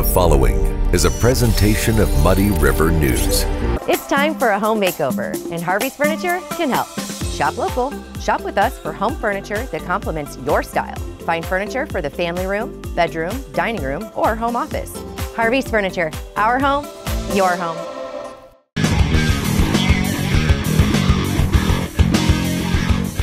The following is a presentation of Muddy River News. It's time for a home makeover, and Harvey's Furniture can help. Shop local. Shop with us for home furniture that complements your style. Find furniture for the family room, bedroom, dining room, or home office. Harvey's Furniture. Our home, your home.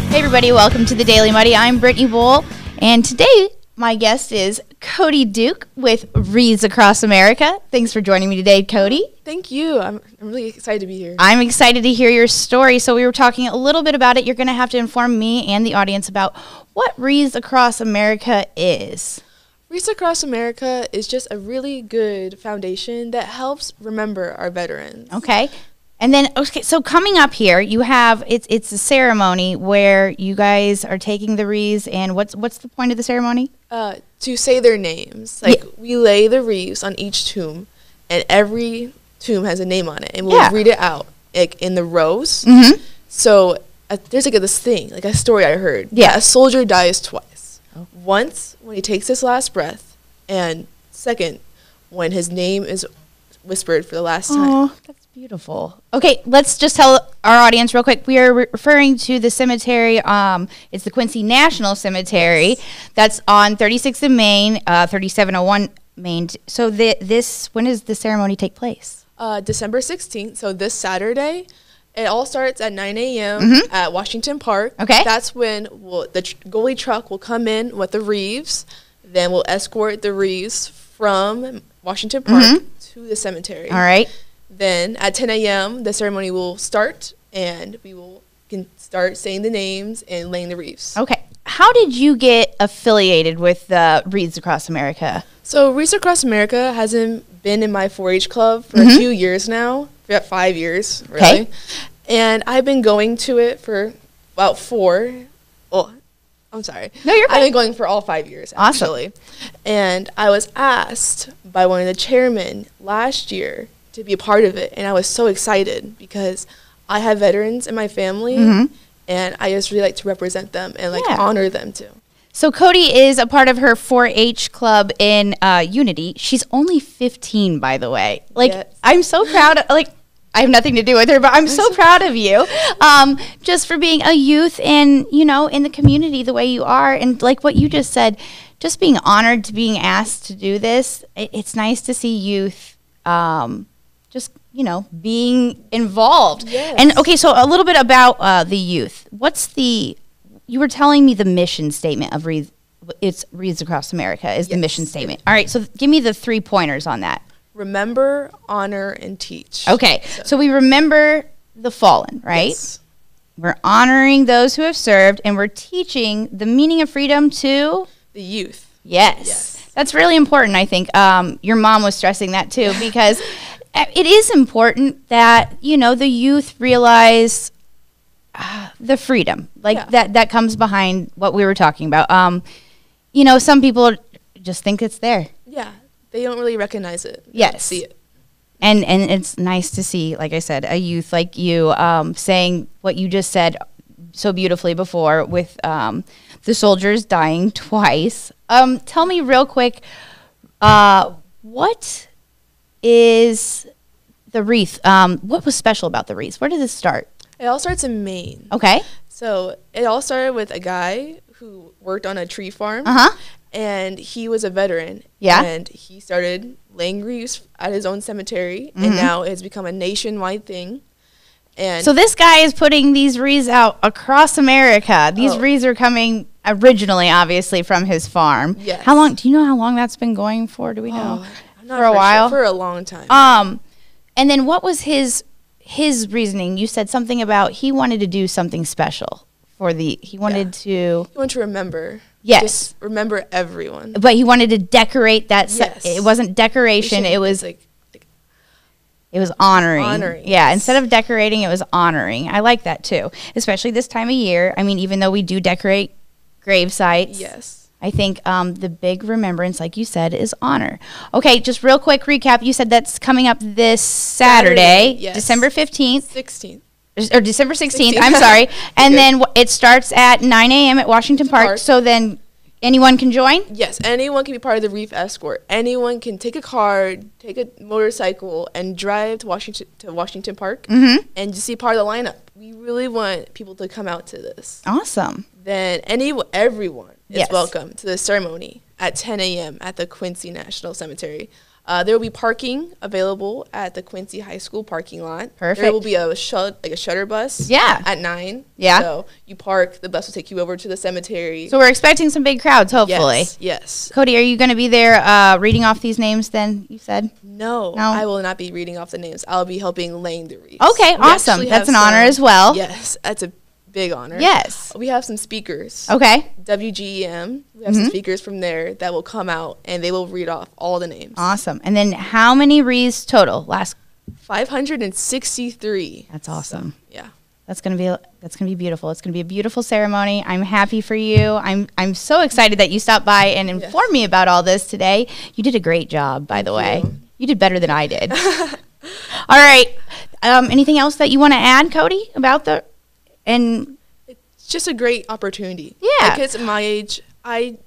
Hey everybody, welcome to the Daily Muddy. I'm Brittany Bowl, and today my guest is Kodi Duke with Wreaths Across America. Thanks for joining me today, Kodi. Thank you. I'm really excited to be here. I'm excited to hear your story. So we were talking a little bit about it. You're going to have to inform me and the audience about what Wreaths Across America is. Wreaths Across America is just a really good foundation that helps remember our veterans. Okay. And then, okay, so coming up here, you have, it's a ceremony where you guys are taking the wreaths, and what's the point of the ceremony? To say their names. Like, we lay the wreaths on each tomb, and every tomb has a name on it, and we'll read it out, like, in the rows. Mm-hmm. So, there's, like, this thing, like a story I heard. Yeah. A soldier dies twice. Oh. Once, when he takes his last breath, and second, when his name is whispered for the last time. That's beautiful. Okay, let's just tell our audience real quick. We are referring to the cemetery. It's the Quincy National Cemetery. Yes. That's on 36th and Main, 3701 Main. So when does the ceremony take place? December 16th, so this Saturday. It all starts at 9 a.m. At Washington Park. Okay. That's when the goalie truck will come in with the wreaths. Then we'll escort the wreaths from Washington Park to the cemetery. All right. Then at 10 a.m., the ceremony will start, and we can start saying the names and laying the wreaths. Okay. How did you get affiliated with the Wreaths Across America? So Wreaths Across America hasn't been in my 4-H club for a few years now, about 5 years, really. Okay. And I've been going to it for about 4. Oh, I'm sorry. No, you're fine. I've been going for all 5 years, actually. Awesome. And I was asked by one of the chairmen last year to be a part of it, and I was so excited because I have veterans in my family, and I just really like to represent them and honor them too. So Kodi is a part of her 4-H club in Unity. She's only 15, by the way. I'm so proud. I have nothing to do with her, but I'm so proud of you, just for being a youth and in the community the way you are, and like what you just said, just being honored to being asked to do this. It's nice to see youth. Just, being involved. Yes. And, okay, so a little bit about the youth. You were telling me the mission statement of Wreaths Across America is the mission statement. All right, so give me the 3 pointers on that. Remember, honor, and teach. Okay, so we remember the fallen, right? Yes. We're honoring those who have served, and we're teaching the meaning of freedom to? The youth. Yes. That's really important, I think. Your mom was stressing that, too, because it is important that, the youth realize the freedom, that comes behind what we were talking about. Some people just think it's there. Yeah, they don't really recognize it. They don't see it. And it's nice to see, like I said, a youth like you saying what you just said so beautifully before with the soldiers dying twice. Tell me real quick, what is the wreath? What was special about the wreath? Where did this start? It all starts in Maine. Okay. So it all started with a guy who worked on a tree farm. And he was a veteran. Yeah. And he started laying wreaths at his own cemetery. And now it's become a nationwide thing. And so this guy is putting these wreaths out across America. These wreaths are coming originally, obviously, from his farm. Yes. How long? Do you know how long that's been going for? Do we know? For a while? For a long time. And then what was his reasoning? You said something about he wanted to do something special for he wanted to remember. Yes. Just remember everyone. But he wanted to decorate that. Yes. It wasn't decoration. It was it was honoring. Yeah, instead of decorating, it was honoring. I like that too, especially this time of year. I mean, even though we do decorate grave sites. Yes. I think the big remembrance, like you said, is honor. Okay, just real quick recap. You said that's coming up this Saturday, yes. December 15th. 16th. Or December 16th, I'm sorry. And then it starts at 9 a.m. at Washington Park. So then anyone can join? Yes, anyone can be part of the Wreath Escort. Anyone can take a car, take a motorcycle, and drive to Washington Park and just see part of the lineup. We really want people to come out to this. Awesome. Then everyone is welcome to the ceremony at 10 a.m. at the Quincy National Cemetery. There will be parking available at the Quincy High School parking lot. Perfect. There will be a shuttle bus at 9. Yeah. So you park, the bus will take you over to the cemetery. So we're expecting some big crowds, hopefully. Yes. Kodi, are you going to be there reading off these names then, you said? No, I will not be reading off the names. I'll be helping laying the wreaths. Okay, awesome. That's an honor as well. Yes, that's a big honor. Yes. We have some speakers. Okay. WGEM. We have some speakers from there that will come out and they will read off all the names. Awesome. And then how many wreaths total? 563. That's awesome. So, yeah. That's gonna be beautiful. It's gonna be a beautiful ceremony. I'm happy for you. I'm so excited that you stopped by and informed me about all this today. You did a great job, by the way. You did better than I did. All right. Anything else that you want to add, Kodi, about the? And it's just a great opportunity. Yeah. Like kids my age, I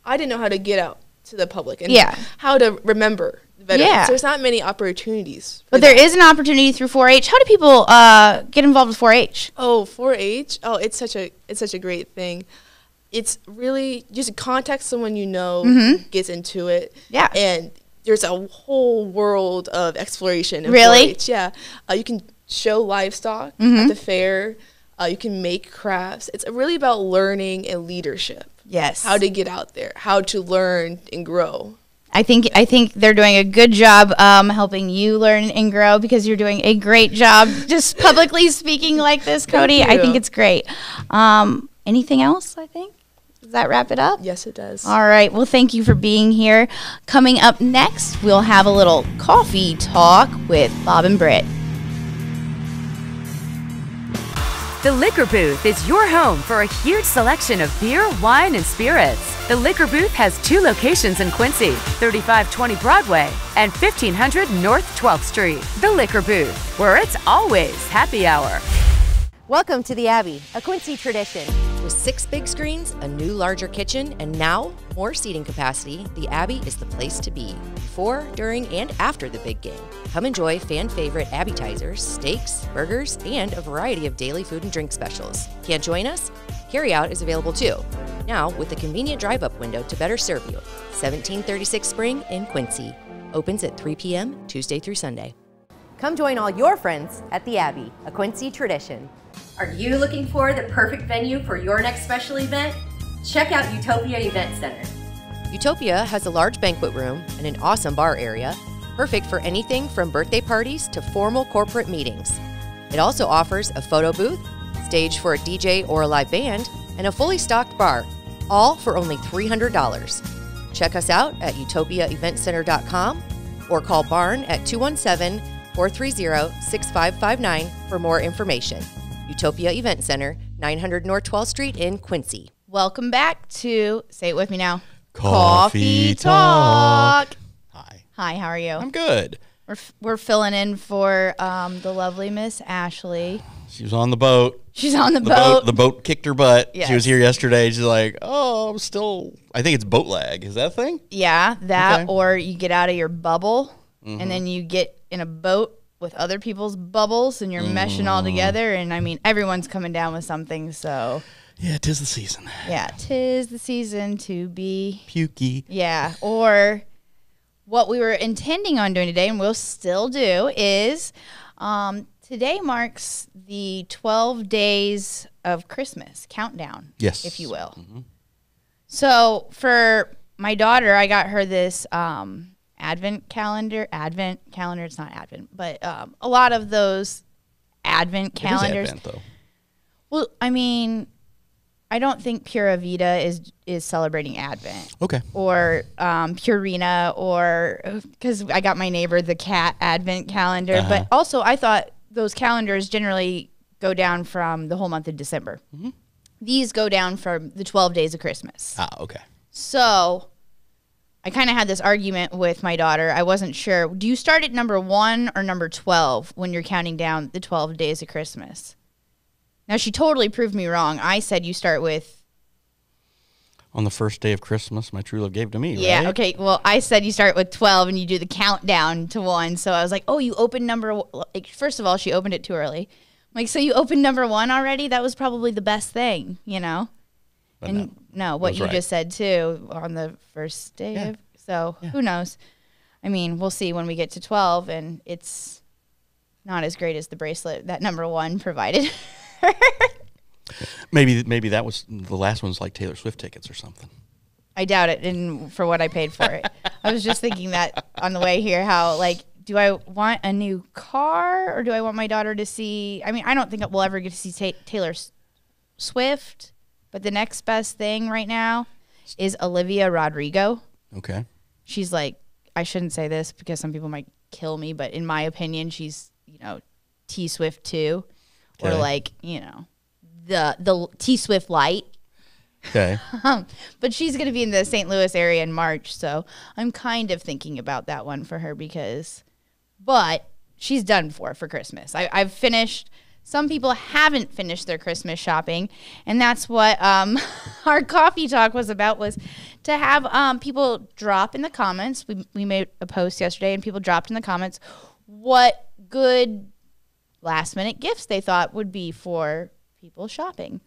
didn't know how to get out to the public and how to remember veterans. Yeah. So there's not many opportunities. But there is an opportunity through 4-H. How do people get involved with 4-H? Oh, 4-H. Oh, it's such a great thing. It's really just contact someone you know who gets into it. Yeah. And there's a whole world of exploration in 4-H. Yeah. You can show livestock at the fair. You can make crafts. It's really about learning and leadership. Yes. How to get out there, how to learn and grow. I think they're doing a good job helping you learn and grow because you're doing a great job just publicly speaking like this, Kodi. I think it's great. Anything else, I think? Does that wrap it up? Yes, it does. All right. Well, thank you for being here. Coming up next, we'll have a little coffee talk with Bob and Britt. The Liquor Booth is your home for a huge selection of beer, wine, and spirits. The Liquor Booth has 2 locations in Quincy, 3520 Broadway and 1500 North 12th Street. The Liquor Booth, where it's always happy hour. Welcome to the Abbey, a Quincy tradition. With 6 big screens, a new larger kitchen, and now more seating capacity, the Abbey is the place to be before, during, and after the big game. Come enjoy fan favorite appetizers, steaks, burgers, and a variety of daily food and drink specials. Can't join us? Carryout is available too. Now with a convenient drive-up window to better serve you. 1736 Spring in Quincy. Opens at 3 p.m. Tuesday through Sunday. Come join all your friends at the Abbey, a Quincy tradition. Are you looking for the perfect venue for your next special event? Check out Utopia Event Center. Utopia has a large banquet room and an awesome bar area, perfect for anything from birthday parties to formal corporate meetings. It also offers a photo booth, stage for a DJ or a live band, and a fully stocked bar, all for only $300. Check us out at utopiaeventcenter.com or call Barn at 217-430-6559 for more information. Utopia Event Center, 900 North 12th Street in Quincy. Welcome back to, say it with me now, Coffee Talk. Hi. Hi, how are you? I'm good. We're filling in for the lovely Miss Ashley. She was on the boat. She's on the boat. The boat kicked her butt. Yes. She was here yesterday. She's like, oh, I think it's boat lag. Is that a thing? Yeah, that, okay. Or you get out of your bubble, and then you get in a boat with other people's bubbles, and you're meshing all together, and I mean, everyone's coming down with something, so. Yeah, 'tis the season. Yeah, 'tis the season to be. Pukey. Yeah, or what we were intending on doing today, and we'll still do, is today marks the 12 days of Christmas countdown, if you will. So for my daughter, I got her this Advent calendar, it's not Advent, but a lot of those Advent calendars. It is Advent, though. Well, I mean, I don't think Pura Vida is celebrating Advent. Okay. Or Purina, or because I got my neighbor the cat Advent calendar. But also I thought those calendars generally go down from the whole month of December. These go down from the 12 days of Christmas. Ah, okay. So I kind of had this argument with my daughter. I wasn't sure. Do you start at number 1 or number 12 when you're counting down the 12 days of Christmas? Now, she totally proved me wrong. I said you start with On the first day of Christmas, my true love gave to me, Yeah, right? okay. Well, I said you start with 12 and you do the countdown to 1. So I was like, oh, you opened like, first of all, she opened it too early. I'm like, so you opened number 1 already? That was probably the best thing, you know? But and no, what you right. just said too on the first day. Yeah. So who knows? I mean, we'll see when we get to 12, and it's not as great as the bracelet that number 1 provided. Maybe that was the last one's like Taylor Swift tickets or something. I doubt it, and for what I paid for it. I was just thinking that on the way here, how, like, do I want a new car, or do I want my daughter to see? I mean, I don't think we'll ever get to see Taylor Swift, but the next best thing right now is Olivia Rodrigo. Okay. She's like, I shouldn't say this because some people might kill me, but in my opinion, she's, T Swift 2, or like, the T Swift Light. Okay. But she's going to be in the St. Louis area in March, so I'm kind of thinking about that one for her but she's done for Christmas. I've finished. Some people haven't finished their Christmas shopping, and that's what our coffee talk was about, was to have people drop in the comments. We made a post yesterday, and people dropped in the comments what good last-minute gifts they thought would be for people shopping.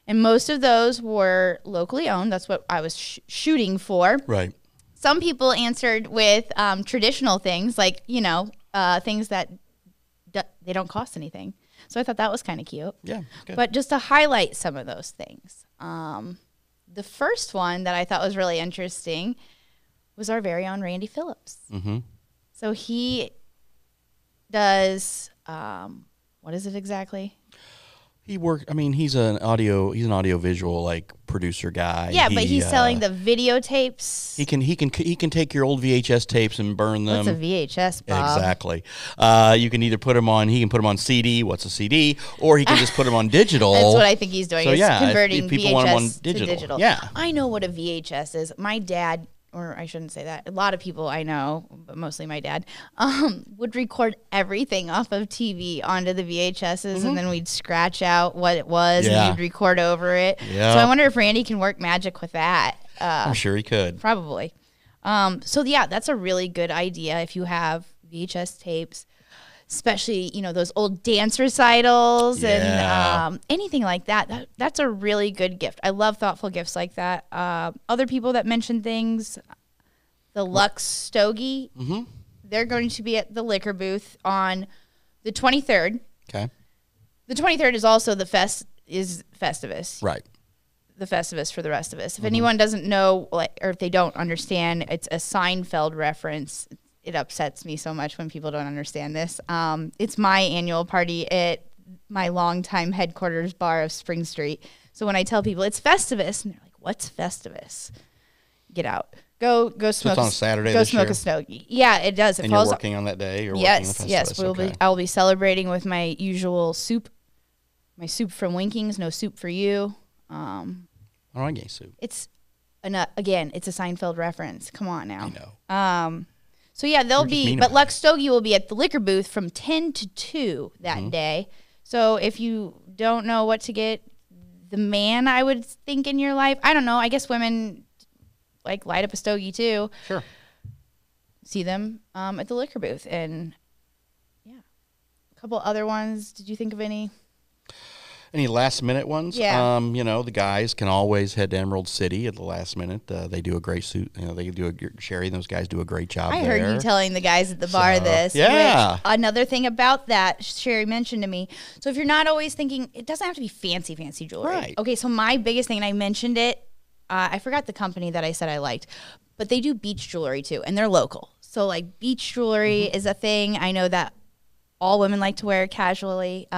And most of those were locally owned. That's what I was shooting for. Right. Some people answered with traditional things, like, things that they don't cost anything. So I thought that was kind of cute. Yeah. Good. But just to highlight some of those things. The first one that I thought was really interesting was our very own Randy Phillips. Mm-hmm. So he does, what is it exactly? He's an audio visual like producer guy. Yeah, but he's selling the videotapes. He can take your old VHS tapes and burn them. What's a VHS, Bob? Exactly. You can either put them on. He can put them on CD. What's a CD? Or he can just put them on digital. That's what I think he's doing. So is if converting people VHS want them on to digital. Yeah. I know what a VHS is. My dad, or I shouldn't say that, a lot of people I know, but mostly my dad, would record everything off of TV onto the VHSs, and then we'd scratch out what it was, and we'd record over it. Yeah. So I wonder if Randy can work magic with that. I'm sure he could. Probably. That's a really good idea if you have VHS tapes, especially, those old dance recitals and anything like that. That's a really good gift. I love thoughtful gifts like that. Other people that mentioned things, the Lux Stogie, they're going to be at the liquor booth on the 23rd. Okay. The 23rd is also Festivus. Right. The Festivus for the rest of us. If anyone doesn't know, or if they don't understand, it's a Seinfeld reference. It upsets me so much when people don't understand this. It's my annual party at my longtime headquarters bar of Spring Street. So when I tell people it's Festivus, and they're like, "What's Festivus?" Get out. Go smoke. So it's on a Saturday. Go this smoke year? a stogie. Yeah, it does. It And falls. you're working on that day. You're Yes, working yes. okay. I will be celebrating with my usual soup. My soup from Winkings. No soup for you. I don't like any soup. It's again. It's a Seinfeld reference. Come on now. I know. So yeah, they'll You're just be, mean but about Lux Stogie will be at the liquor booth from 10 to 2 that day. So if you don't know what to get the man, I would think, in your life, I don't know, I guess women like light up a stogie too. Sure. See them at the liquor booth. And yeah, a couple other ones. Did you think of any? Any last minute ones? Yeah. The guys can always head to Emerald City at the last minute. They do a great suit. They do Sherry and those guys do a great job I there. heard you telling the guys at the bar this. Yeah. Which, another thing about that, Sherry mentioned to me. So if you're not always thinking, it doesn't have to be fancy jewelry. Right. Okay, so my biggest thing, and I mentioned it, I forgot the company that I said I liked, but they do beach jewelry too, and they're local. So like beach jewelry is a thing. I know that all women like to wear casually.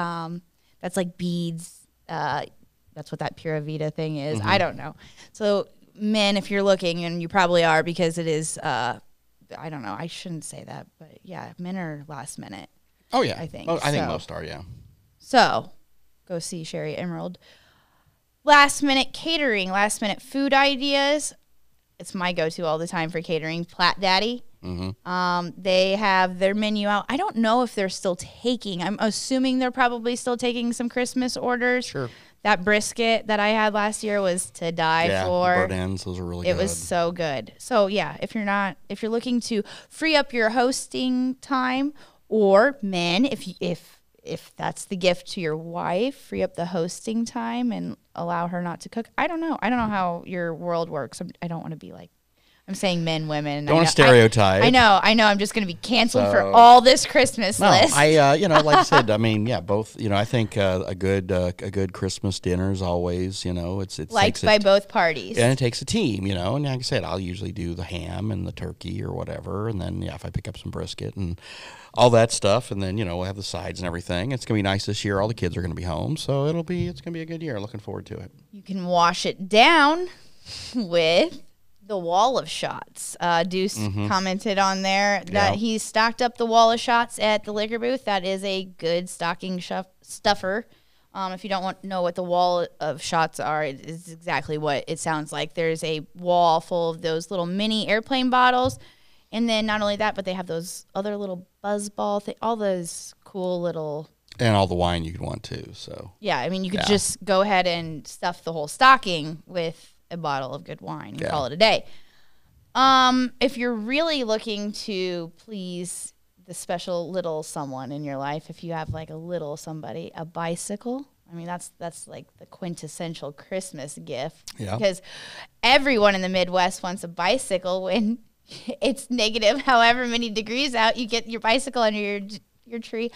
That's like beads. That's what that Pura Vida thing is. I don't know. So men, if you're looking, and you probably are, because it is, I don't know. I shouldn't say that, but yeah, men are last minute. Oh yeah, I think. I think most are. Yeah. So go see Sherry Emerald. Last minute catering, last minute food ideas. It's my go-to all the time for catering. Plat Daddy. They have their menu out. I don't know if they're still taking. I'm assuming they're probably still taking some Christmas orders. Sure. That brisket that I had last year was to die for. Yeah, burnt ends, those are really good. It was so good. So yeah, if you're looking to free up your hosting time, or men, if that's the gift to your wife, free up the hosting time and allow her not to cook. I don't know how your world works. I don't want to be like, I'm saying men, women. Don't want to stereotype. I know. I'm just going to be canceled for all this Christmas list. Like I said, I mean, yeah, both. I think a good Christmas dinner is always, it's liked by both parties, and it takes a team, And like I said, I'll usually do the ham and the turkey or whatever, and then if I pick up some brisket and all that stuff, and then we'll have the sides and everything. It's gonna be nice this year. All the kids are gonna be home, so it's gonna be a good year. Looking forward to it. You can wash it down with the wall of shots. Deuce commented on there that he stocked up the wall of shots at the liquor booth. That is a good stocking stuffer. If you don't know what the wall of shots are, it is exactly what it sounds like. There's a wall full of those little mini airplane bottles. And then not only that, but they have those other little buzzball things, all those cool little... And all the wine you could want too, so... Yeah, I mean, you could just go ahead and stuff the whole stocking with a bottle of good wine and call it a day. If you're really looking to please the special little someone in your life, if you have like a little somebody, a bicycle, I mean, that's like the quintessential Christmas gift. Yeah. Because everyone in the Midwest wants a bicycle. When it's negative however many degrees out, you get your bicycle under your tree.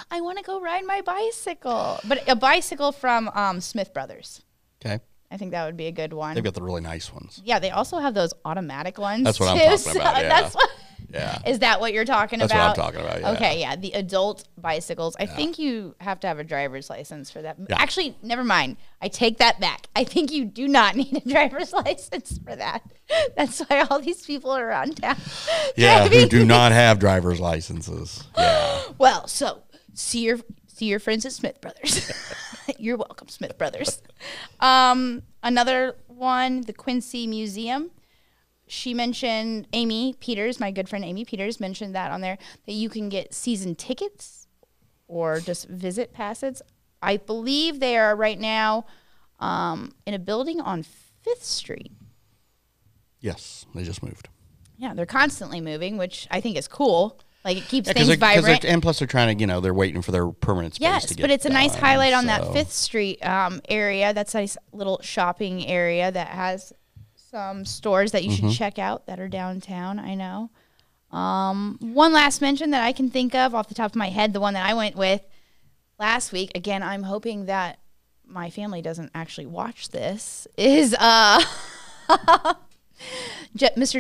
I want to go ride my bicycle. But a bicycle from Smith Brothers. Okay. I think that would be a good one. They've got the really nice ones. Yeah, they also have those automatic ones. That's what too, I'm talking about. Yeah. Is that what you're talking about? That's what I'm talking about. Yeah. Okay, yeah, the adult bicycles. I think you have to have a driver's license for that. Yeah. Actually, never mind. I take that back. I think you do not need a driver's license for that. That's why all these people around town. Yeah, who do not have driver's licenses. Yeah. Well, so see your friends at Smith Brothers. You're welcome, Smith Brothers. Another one, the Quincy Museum. She mentioned Amy Peters, my good friend Amy Peters, mentioned that on there, that you can get season tickets or just visit passes. I believe they are right now in a building on 5th Street. Yes, they just moved. Yeah, they're constantly moving, which I think is cool. Like, it keeps things vibrant. And plus they're trying to, they're waiting for their permanent space to get Yes, but it's a nice highlight on that 5th Street area. That's a nice little shopping area that has some stores that you should check out that are downtown, I know. One last mention that I can think of off the top of my head, the one that I went with last week, again, I'm hoping that my family doesn't actually watch this, is Mr.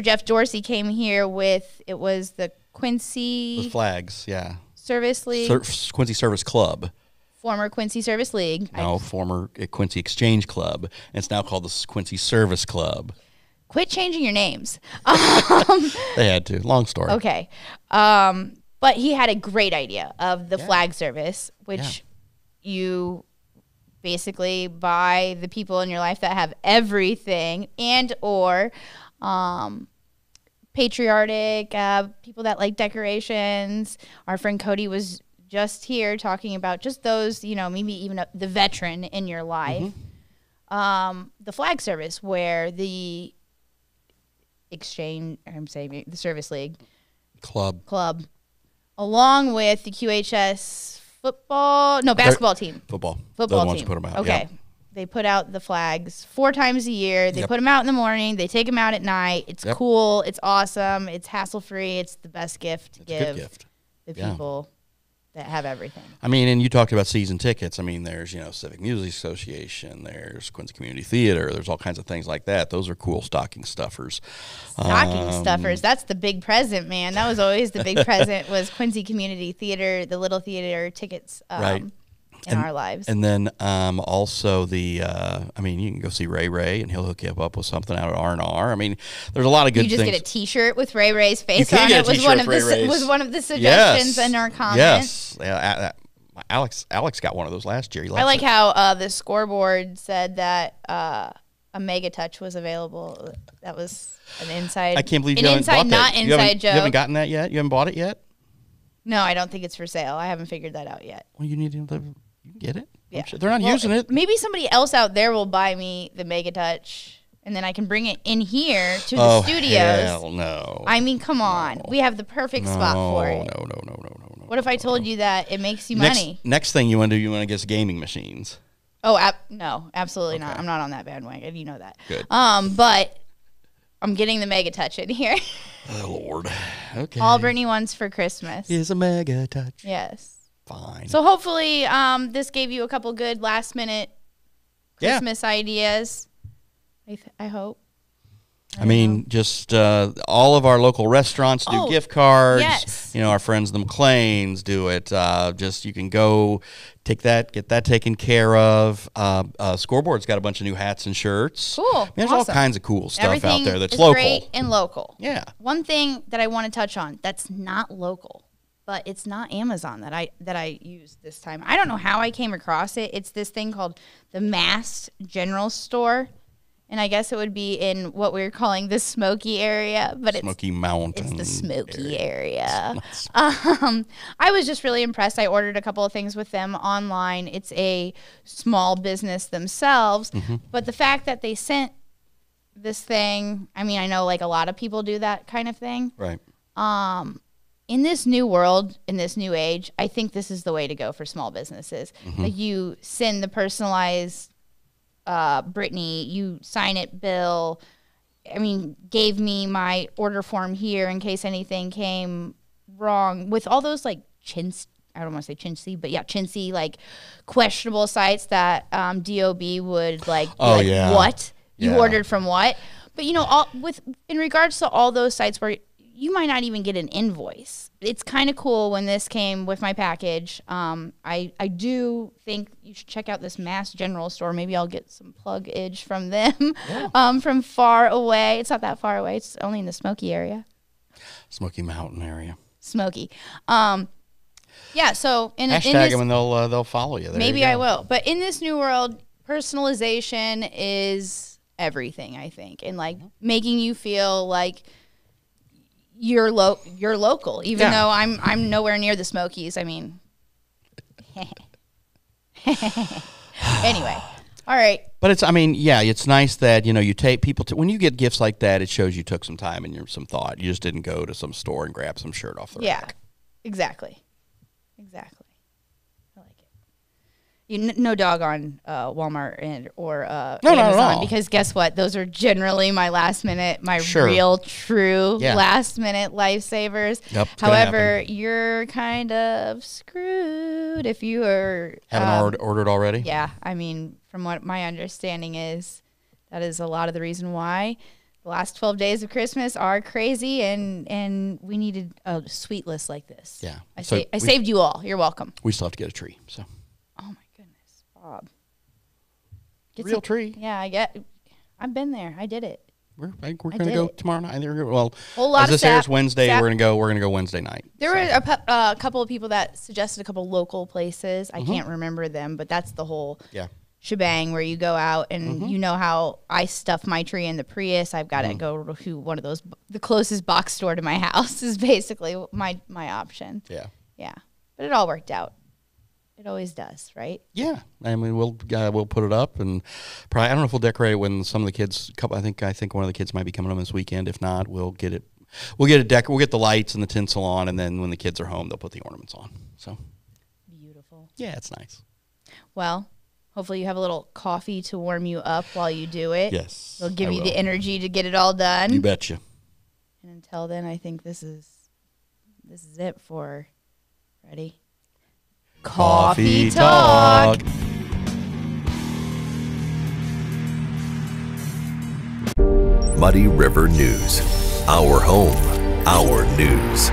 Jeff Dorsey came here with, it was the Quincy... The flags, yeah. Service League. Quincy Service Club. Former Quincy Service League. No, former Quincy Exchange Club. And it's now called the Quincy Service Club. Quit changing your names. They had to. Long story. Okay. But he had a great idea of the flag service, which you basically buy the people in your life that have everything and or patriotic, people that like decorations. Our friend Kodi was just here talking about just those, maybe even the veteran in your life. The flag service where the the Service League Club, along with the QHS basketball team. Football team. Ones put them out. Okay. Yeah. They put out the flags 4 times a year. They put them out in the morning. They take them out at night. It's cool. It's awesome. It's hassle-free. It's the best gift to give the people that have everything. I mean, and you talked about season tickets. I mean, there's, Civic Music Association. There's Quincy Community Theater. There's all kinds of things like that. Those are cool stocking stuffers. Stocking stuffers. That's the big present, man. That was always the big present was Quincy Community Theater, the little theater tickets. Right. In our lives. And then also you can go see Ray and he'll hook you up with something out at R&R. I mean, there's a lot of good things. You just get a T-shirt with Ray Ray's face on it. Was one of the suggestions in our comments. Yes. Yeah, Alex got one of those last year. I like how the scoreboard said that a Mega Touch was available. That was an inside. I can't believe you haven't bought that. Inside joke. You haven't gotten that yet? You haven't bought it yet? No, I don't think it's for sale. I haven't figured that out yet. Well, you can get it. Yeah. Sure they're not using it. Maybe somebody else out there will buy me the Mega Touch, and then I can bring it in here to the studios. Hell no. I mean, come on. We have the perfect spot for it. No. What if I told you that it makes you money? Next thing you want to do, you want to get gaming machines. Oh, no, absolutely not. I'm not on that bandwagon. You know that. Good. But I'm getting the Mega Touch in here. Oh, Lord. Okay. All Brittany wants for Christmas is a Mega Touch. Yes. Fine. So hopefully this gave you a couple good last-minute Christmas ideas. I hope. I mean, just all of our local restaurants do gift cards. Yes. You know, our friends the McLeans do it. Just you can go get that taken care of. Scoreboard's got a bunch of new hats and shirts. Cool. I mean, there's all kinds of cool stuff Everything out there that's is local. Great and local. Yeah. One thing that I want to touch on that's not local, but it's not Amazon that I used this time. I don't know how I came across it. It's this thing called the Mass General Store. And I guess it would be in what we're calling the Smoky area, but Smoky Mountain. It's the Smoky area. I was just really impressed. I ordered a couple of things with them online. It's a small business themselves, but the fact that they sent this thing, I mean, I know like a lot of people do that kind of thing. Right. In this new world, in this new age, I think this is the way to go for small businesses. Like you send the personalized Brittany, you sign it, Bill. I mean, gave me my order form here in case anything came wrong with all those like I don't want to say chintzy, but yeah, chintzy, like questionable sites that DOB would like, what? You ordered from what? But you know, in regards to all those sites where you might not even get an invoice. It's kind of cool when this came with my package. I do think you should check out this Mass General Store. Maybe I'll get some plug-age from them from far away. It's not that far away. It's only in the Smoky area. Smoky Mountain area. Smoky. Yeah, so hashtag them and they'll follow you. There maybe you go. I will. But in this new world, personalization is everything, I think. And like making you feel like you're local, even though I'm nowhere near the Smokies. I mean, anyway, all right. But it's nice that you take people to when you get gifts like that. It shows you took some time and some thought. You just didn't go to some store and grab some shirt off the rack. Exactly. I like it. No dog on Walmart or Amazon because guess what? Those are generally my last minute, real true last minute lifesavers. Yep, however, you're kind of screwed if you are haven't ordered already. Yeah, I mean, from what my understanding is, that is a lot of the reason why the last 12 days of Christmas are crazy, and we needed a sweet list like this. Yeah, I saved you all. You're welcome. We still have to get a tree. So. Oh my goodness, Bob. Real tree. Yeah, I've been there. I did it. We're gonna go tomorrow night. Well, whole lot as this airs Wednesday, we're gonna go Wednesday night. There were a couple of people that suggested a couple local places. I can't remember them, but that's the whole shebang where you go out and you know how I stuff my tree in the Prius. I've got to go to one of those. The closest box store to my house is basically my option. Yeah, but it all worked out. It always does, right? Yeah, I mean we'll put it up and probably I don't know if we'll decorate it when some of the kids. I think one of the kids might be coming home this weekend. If not, we'll get it. We'll get the lights and the tinsel on, and then when the kids are home, they'll put the ornaments on. So beautiful. Yeah, it's nice. Well, hopefully you have a little coffee to warm you up while you do it. Yes, it'll give you the energy to get it all done. You betcha. And until then, I think this is it for ready. Coffee Talk. Muddy River News. Our home, our news.